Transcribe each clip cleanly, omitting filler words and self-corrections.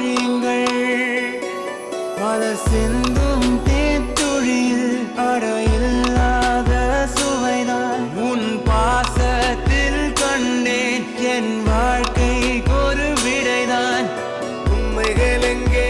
பொழியுங்கள் பல சிந்தும் தேத்துழியில் அடையில்லாத சுவைதான் உன் பாசத்தில் கண்டேன் என் வாழ்க்கைக்கு ஒரு விடைதான் உண்மைகள் எங்கே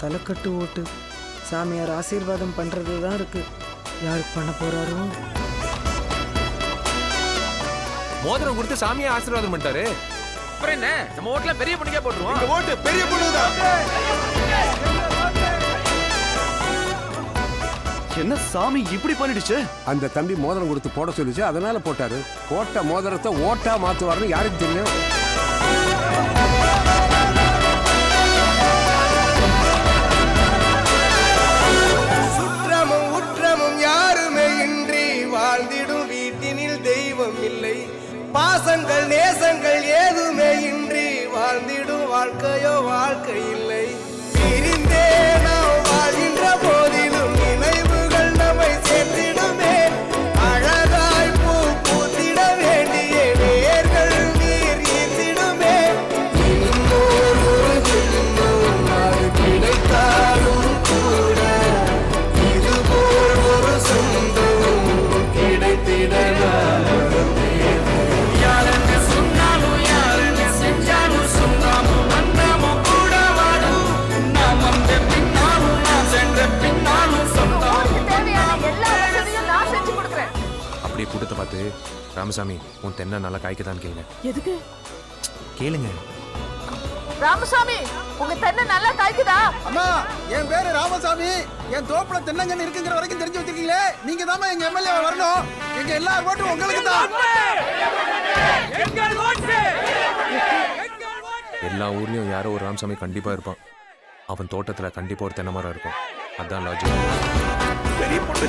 தலைக்கட்டு ஓட்டு சாமியார் ஆசீர்வாதம் பண்றது தான் இருக்கு. யாருக்கு பண்ண போறாரோ? மோதிரம் கொடுத்து சாமியை ஆசீர்வாதம் பண்ணிட்டாரு. அப்புறம் என்ன, நம்ம ஓட்டுல பெரிய பொண்ணுக்கே போட்டுருவோம். இந்த ஓட்டு பெரிய பொண்ணுதான். என்ன சாமி இப்படி பண்ணிடுச்சு? அந்த தம்பி மோதிரம் கொடுத்து போட சொல்லிச்சு, அதனால போட்டாரு. போட்ட மோதிரத்தை ஓட்டா மாத்துவாருன்னு யாருக்கு தெரியும்? வாழ்ந்திடும் வீட்டினில் தெய்வம் இல்லை, பாசங்கள் நேசங்கள் ஏதுமே இன்றி வாழ்ந்திடும் வாழ்க்கையோ வாழ்க்கை இல்லை. பிரிந்தே நாம் வாழ்கின்ற போதிலும் நினைவுகள் நம்மை சேர்த்திடுமே, அழகாய் பூ பூத்திட வேண்டிய வேர்கள் நீர் ஈர்த்திடுமே. அது கிடைத்தாலும் கூட இதுபோல் ஒரு சொந்தம் அப்படியே கூட்டத்தை பார்த்து, ராமசாமி உன் தென்னை நல்லா காய்க்குதான்னு கேளுங்க. எதுக்கு கேளுங்க. ராமசாமி உங்க தென்னை நல்லா காய்க்குதா? அம்மா, என் பேரு ராமசாமி. என் தோப்புல தென்னங்கன்னு இருக்குங்கிற வரைக்கும் தெரிஞ்சு வச்சிருக்கீங்களே. நீங்க தான் எங்க எம்எல்ஏ வரணும். எங்க எல்லா ஓட்டும் உங்களுக்கு தான். எல்லா ஊர்லயும் யாரோ ஒரு ராமசாமி கண்டிப்பா இருப்பான். அவன் தோட்டத்துல கண்டிப்பா ஒரு தென்னை மரம் இருக்கும். அதான் லாஜிக். பெரிய பொண்ணு,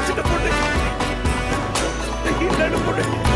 சின்ன பொண்ணு, பொண்ணு